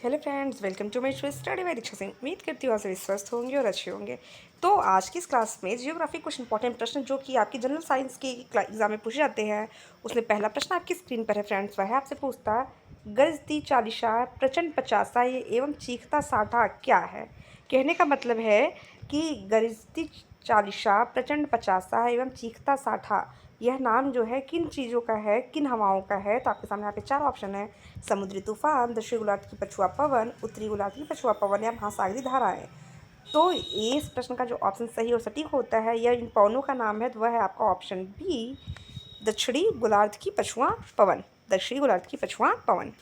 Hello friends, welcome to my show study by Diksha Singh. उम्मीद करती हूँ आप सभी स्वस्थ होंगे और अच्छे होंगे। तो आज की इस क्लास में जियोग्राफी कुछ इंपॉर्टेंट प्रश्न जो कि आपकी जनरल साइंस के एग्जाम में पूछे जाते हैं, उसमें पहला प्रश्न आपकी स्क्रीन पर है फ्रेंड्स। वह है आपसे पूछता है, गरजती चालीसा, प्रचंड पचासा एवं चीखता साठा क्या है। कहने का मतलब है कि गरजती चालीसा, प्रचंड पचासा एवं चीखता साठा यह नाम जो है किन चीज़ों का है, किन हवाओं का है। तो आपके सामने यहाँ पे चार ऑप्शन है: समुद्री तूफान, दक्षिण गोलार्ध की पछुआ पवन, उत्तरी गोलार्ध की पछुआ पवन या महासागरी धाराएं। तो ये इस प्रश्न का जो ऑप्शन सही और सटीक होता है या इन पवनों का नाम है, तो वह है आपका ऑप्शन बी, दक्षिणी गोलार्ध की पछुआ पवन। दक्षिणी गोलार्ध की पछुआ पवन।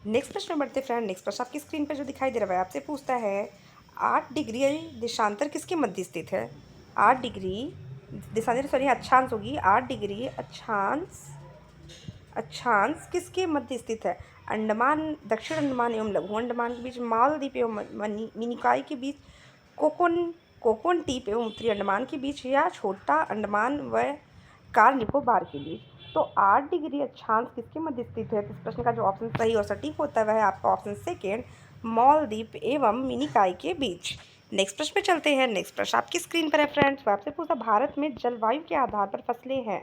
नेक्स्ट प्रश्न में बढ़ते फ्रेंड। नेक्स्ट प्रश्न आपकी स्क्रीन पर जो दिखाई दे रहा है आपसे पूछता है, 8 डिग्री देशांतर किसके मध्य स्थित है। 8 डिग्री देशांतर, सॉरी अक्षांश होगी, 8 डिग्री अक्षांश किसके मध्य स्थित है। अंडमान, दक्षिण अंडमान एवं लघु अंडमान के बीच, मालदीव एवं मिनिकॉय के बीच, कोकोन द्वीप एवं उत्तरी अंडमान के बीच, या छोटा अंडमान व कार निकोबार के बीच। तो 8 डिग्री अक्षांश किसके मध्य स्थित है। तो इस प्रश्न का जो ऑप्शन सही और सटीक होता है वह है आपका ऑप्शन सेकेंड, मालदीव एवं मिनिकॉय के बीच। नेक्स्ट प्रश्न पे चलते हैं। नेक्स्ट प्रश्न आपकी स्क्रीन पर है फ्रेंड्स। वो आपसे पूछा, भारत में जलवायु के आधार पर फसलें हैं।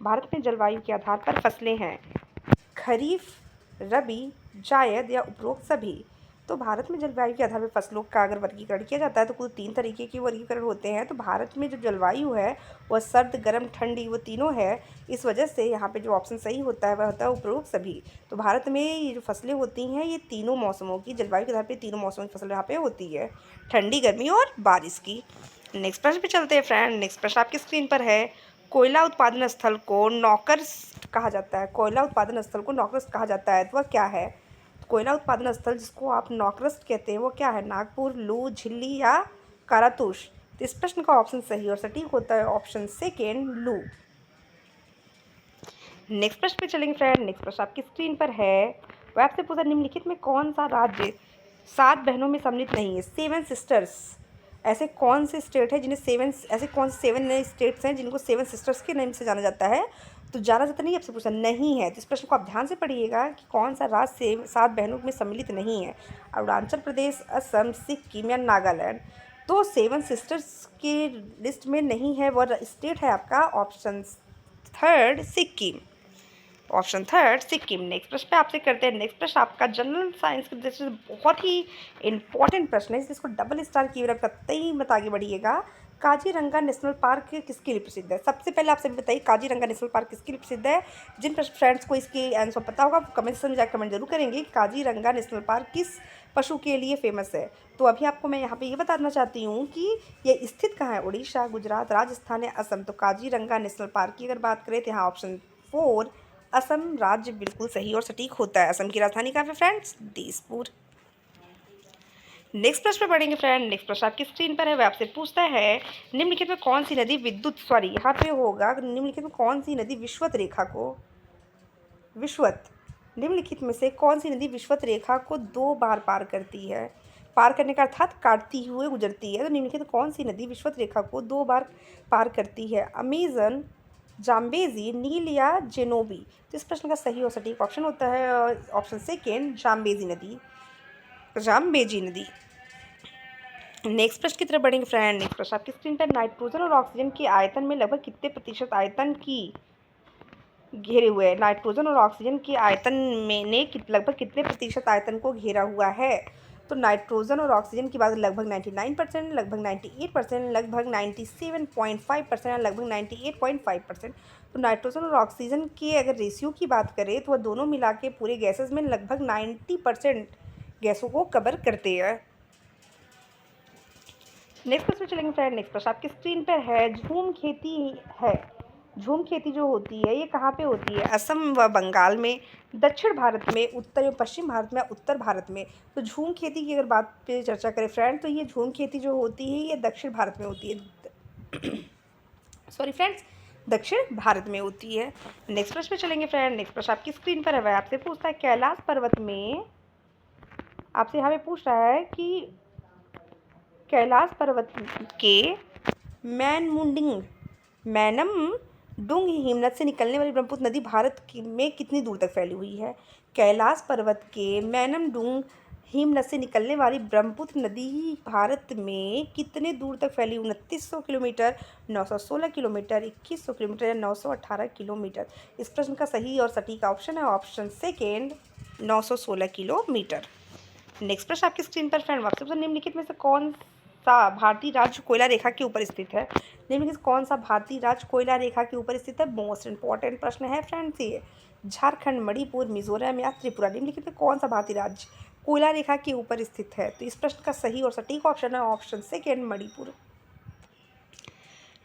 भारत में जलवायु के आधार पर फसलें हैं, खरीफ, रबी, जायद या उपरोक्त सभी। तो भारत में जलवायु के आधार पर फसलों का अगर वर्गीकरण किया जाता है तो कुल 3 तरीके के वर्गीकरण होते हैं। तो भारत में जो जलवायु है वह सर्द, गर्म, ठंडी, वो तीनों है। इस वजह से यहाँ पे जो ऑप्शन सही होता है वह होता है उपरोक्त सभी। तो भारत में ये जो फसलें होती हैं ये तीनों मौसमों की, जलवायु के आधार पर तीनों मौसमों की फसल यहाँ पे होती है, ठंडी, गर्मी और बारिश की। नेक्स्ट प्रश्न पे चलते हैं फ्रेंड। नेक्स्ट प्रश्न आपकी स्क्रीन पर है, कोयला उत्पादन स्थल को नौकर्स कहा जाता है। कोयला उत्पादन स्थल को नौकरस कहा जाता है, तो वह क्या है। कोयला उत्पादन स्थल जिसको आप नौकरस कहते हैं वो क्या है, नागपुर, लू, झिल्ली या कारातूस। तो इस प्रश्न का ऑप्शन सही और सटीक होता है ऑप्शन सेकेंड, लू। नेक्स्ट प्रश्न पे चलेंगे फ्रेंड। नेक्स्ट प्रश्न आपकी स्क्रीन पर है, वह आपसे पूछा, निम्नलिखित में कौन सा राज्य 7 बहनों में सम्मिलित नहीं है। 7 सिस्टर्स, ऐसे कौन से स्टेट है जिन्हें ऐसे कौन से 7 स्टेट्स हैं जिनको 7 सिस्टर्स के नाम से जाना जाता है। तो जाना जाता नहीं, आपसे पूछा नहीं है। तो इस प्रश्न को आप ध्यान से पढ़िएगा कि कौन सा राज्य से 7 बहनों में सम्मिलित नहीं है। अरुणाचल प्रदेश, असम, सिक्किम या नागालैंड। तो 7 सिस्टर्स के लिस्ट में नहीं है, वह स्टेट है आपका option third, Sikkim. Option third, Sikkim. Next प्रश्न पे आपसे करते हैं। नेक्स्ट प्रश्न आपका जनरल साइंस के दृष्टि से बहुत ही इंपॉर्टेंट प्रश्न है, जिसको डबल स्टार की ओर कतई मत आगे बढ़िएगा। काजीरंगा नेशनल पार्क किसके लिए प्रसिद्ध है। सबसे पहले आपसे बताइए काजीरंगा नेशनल पार्क किसके लिए प्रसिद्ध है। जिन फ्रेंड्स को इसके आंसर पता होगा वो कमेंट सेक्शन में जाकर कमेंट जरूर करेंगे कि काजीरंगा नेशनल पार्क किस पशु के लिए फेमस है। तो अभी आपको मैं यहाँ पे ये बताना चाहती हूँ कि ये स्थित कहाँ है, उड़ीसा, गुजरात, राजस्थान या असम। तो काजीरंगा नेशनल पार्क की अगर बात करें तो यहाँ ऑप्शन 4, असम राज्य बिल्कुल सही और सटीक होता है। असम की राजधानी कहाँ पे फ्रेंड्स, दिसपुर। नेक्स्ट प्रश्न पे पढ़ेंगे फ्रेंड। नेक्स्ट प्रश्न आपकी स्क्रीन पर है, वह आपसे पूछता है, निम्नलिखित में कौन सी नदी यहाँ पे होगा, निम्नलिखित में कौन सी नदी विश्वत निम्नलिखित में से कौन सी नदी विश्वत रेखा को 2 बार पार करती है। पार करने का अर्थात काटती हुए गुजरती है। तो निम्नलिखित कौन सी नदी विश्वत रेखा को 2 बार पार करती है, अमेजन, जाम्बेजी, नील या जेनोबी। तो इस प्रश्न का सही और सटीक ऑप्शन होता है ऑप्शन सेकेंड, जाम्बेजी नदी। नेक्स्ट प्रश्न की तरफ बढ़ेंगे फ्रेंड। नेक्स्ट प्रश्न आपकी स्क्रीन पर, नाइट्रोजन और ऑक्सीजन के आयतन में लगभग कितने प्रतिशत आयतन की घेरे हुए हैं। नाइट्रोजन और ऑक्सीजन के आयतन में ने लगभग कितने प्रतिशत आयतन को घेरा हुआ है। तो नाइट्रोजन और ऑक्सीजन की बात लगभग 99%, लगभग 98%, लगभग 97.5% और लगभग 98.5%। तो नाइट्रोजन और ऑक्सीजन के अगर रेशियो की बात करें तो वह दोनों मिला के पूरे गैसेज में लगभग 90% गैसों को कवर करते हैं। नेक्स्ट प्रश्न चलेंगे फ्रेंड। नेक्स्ट प्रश्न आपकी स्क्रीन पर है, झूम खेती जो होती है ये कहाँ पे होती है, असम व बंगाल में, दक्षिण भारत में, उत्तर एवं पश्चिम भारत में, उत्तर भारत में। तो झूम खेती की अगर बात पे चर्चा करें फ्रेंड तो ये झूम खेती जो होती है ये दक्षिण भारत में होती है सॉरी फ्रेंड्स, दक्षिण भारत में होती है। नेक्स्ट प्रश्न पे चलेंगे फ्रेंड। नेक्स्ट प्रश्न आपकी स्क्रीन पर है, वह आपसे पूछता है, कैलाश पर्वत में, आपसे यहाँ पे पूछ रहा है कि कैलाश पर्वत के मैनम डुंग हिमनद से निकलने वाली ब्रह्मपुत्र नदी में कितनी दूर तक फैली हुई है? कैलाश पर्वत के मैनमडुंग हिमनद से निकलने वाली ब्रह्मपुत्र नदी भारत में कितने दूर तक फैली? 2900 किलोमीटर, 916 किलोमीटर, 2100 किलोमीटर या 918 किलोमीटर। इस प्रश्न का सही और सटीक ऑप्शन है ऑप्शन सेकेंड, 916 किलोमीटर। नेक्स्ट प्रश्न आपकी स्क्रीन पर फ्रेंड वापस, निम्नलिखित में से कौन सा भारतीय राज्य कोयला रेखा के ऊपर स्थित है? निम्नलिखित कौन सा भारतीय राज्य कोयला रेखा के ऊपर स्थित है? मोस्ट इंपॉर्टेंट प्रश्न है फ्रेंड्स ये। झारखंड, मणिपुर, मिजोरम या त्रिपुरा, निम्नलिखित में कौन सा भारतीय राज्य कोयला रेखा के ऊपर स्थित है? तो इस प्रश्न का सही और सटीक ऑप्शन है ऑप्शन सेकेंड, मणिपुर।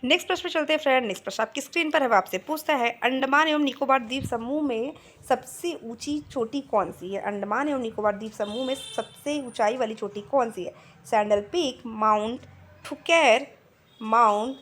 नेक्स्ट प्रश्न पे चलते हैं फ्रेंड। नेक्स्ट प्रश्न आपकी स्क्रीन पर है, आपसे पूछता है अंडमान एवं निकोबार द्वीप समूह में सबसे ऊंची चोटी कौन सी है? अंडमान एवं निकोबार द्वीप समूह में सबसे ऊंचाई वाली चोटी कौन सी है? सैंडल पीक, माउंट ठुकेर, माउंट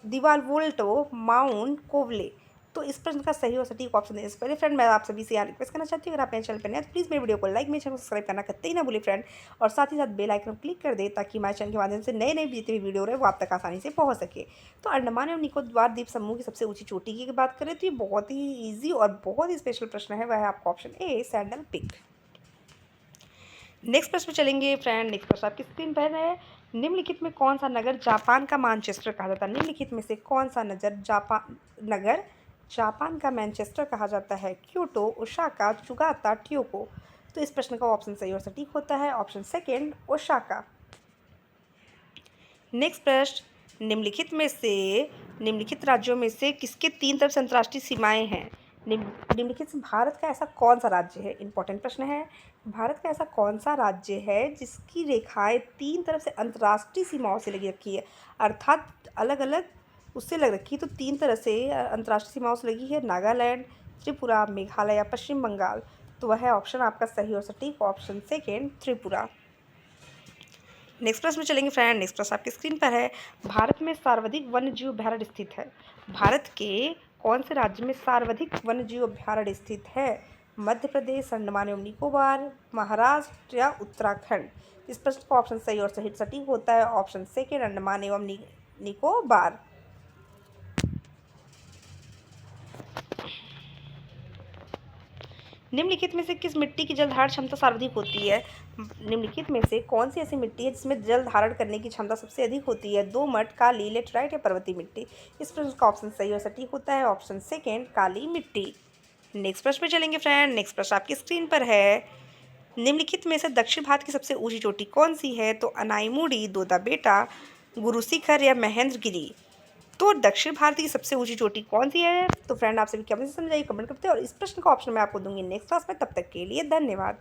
दिवालवोल्टो, माउंट कोवले। तो इस प्रश्न का सही और सटीक ऑप्शन देने से पहले फ्रेंड मैं आप सभी से यहाँ रिक्वेस्ट करना चाहती हूँ, अगर आप मेरे चैनल पर नए तो प्लीज़ मेरे वीडियो को लाइक, मेरे चैनल को सब्सक्राइब करना कतई ना भूलिए फ्रेंड, और साथ ही साथ बेल आइकन क्लिक कर दे ताकि हमारे चैनल के माध्यम से नए नए जितने भी वीडियो रहे वो आप तक आसानी से पहुँच सके। तो अंडमान एवं निकोबार द्वीप समूह की सबसे ऊँची चोटी की बात करें तो ये बहुत ही ईजी और बहुत ही स्पेशल प्रश्न है, वह है आपका option A, sandal peak. Next प्रश्न चलेंगे फ्रेंड। नेक्स्ट प्रश्न आपकी स्क्रीन पर है, निम्नलिखित में कौन सा नगर जापान का मैनचेस्टर कहा जाता है? निम्नलिखित में से कौन सा नगर जापान का मैनचेस्टर कहा जाता है? क्योटो, ओसाका, चुगाता, ट्योको। तो इस प्रश्न का ऑप्शन सही और सटीक होता है ऑप्शन सेकेंड, ओसाका। नेक्स्ट प्रश्न, निम्नलिखित राज्यों में से किसके 3 तरफ से अंतर्राष्ट्रीय सीमाएं हैं? निम्नलिखित से भारत का ऐसा कौन सा राज्य है? इंपॉर्टेंट प्रश्न है। भारत का ऐसा कौन सा राज्य है जिसकी रेखाएं 3 तरफ से अंतर्राष्ट्रीय सीमाओं से लगी रखी है, अर्थात अलग अलग उससे लग रखी है, तो 3 तरह से अंतर्राष्ट्रीय सीमाओं से लगी है? नागालैंड, त्रिपुरा, मेघालय या पश्चिम बंगाल। तो वह है ऑप्शन आपका सही और सटीक ऑप्शन सेकेंड, त्रिपुरा। नेक्स्ट प्रश्न में चलेंगे फ्रेंड। नेक्स्ट प्रश्न आपकी स्क्रीन पर है, भारत में सर्वाधिक वन्यजीव अभ्यारण्य स्थित है? भारत के कौन से राज्य में सर्वाधिक वन्यजीव अभ्यारण्य स्थित है? मध्य प्रदेश, अंडमान एवं निकोबार, महाराष्ट्र या उत्तराखंड। इस प्रश्न का ऑप्शन सही और सही सटीक होता है ऑप्शन सेकेंड, अंडमान एवं निकोबार। निम्नलिखित में से किस मिट्टी की जल धारण क्षमता सर्वाधिक होती है? निम्नलिखित में से कौन सी ऐसी मिट्टी है जिसमें जल धारण करने की क्षमता सबसे अधिक होती है? दोमट, काली, लेटराइट या पर्वतीय मिट्टी। इस प्रश्न का ऑप्शन सही और सटीक होता है ऑप्शन सेकेंड, काली मिट्टी। नेक्स्ट प्रश्न पे चलेंगे फ्रेंड। नेक्स्ट प्रश्न आपकी स्क्रीन पर है, निम्नलिखित में से दक्षिण भारत की सबसे ऊंची चोटी कौन सी है? तो अनाईमुड़ी, दोदा बेटा, गुरु शिखर या महेंद्रगिरी। तो दक्षिण भारत की सबसे ऊंची चोटी कौन सी है? तो फ्रेंड आप सभी कमेंट से समझाइए, कमेंट करते हैं, और इस प्रश्न का ऑप्शन मैं आपको दूंगी नेक्स्ट क्लास में। तब तक के लिए धन्यवाद।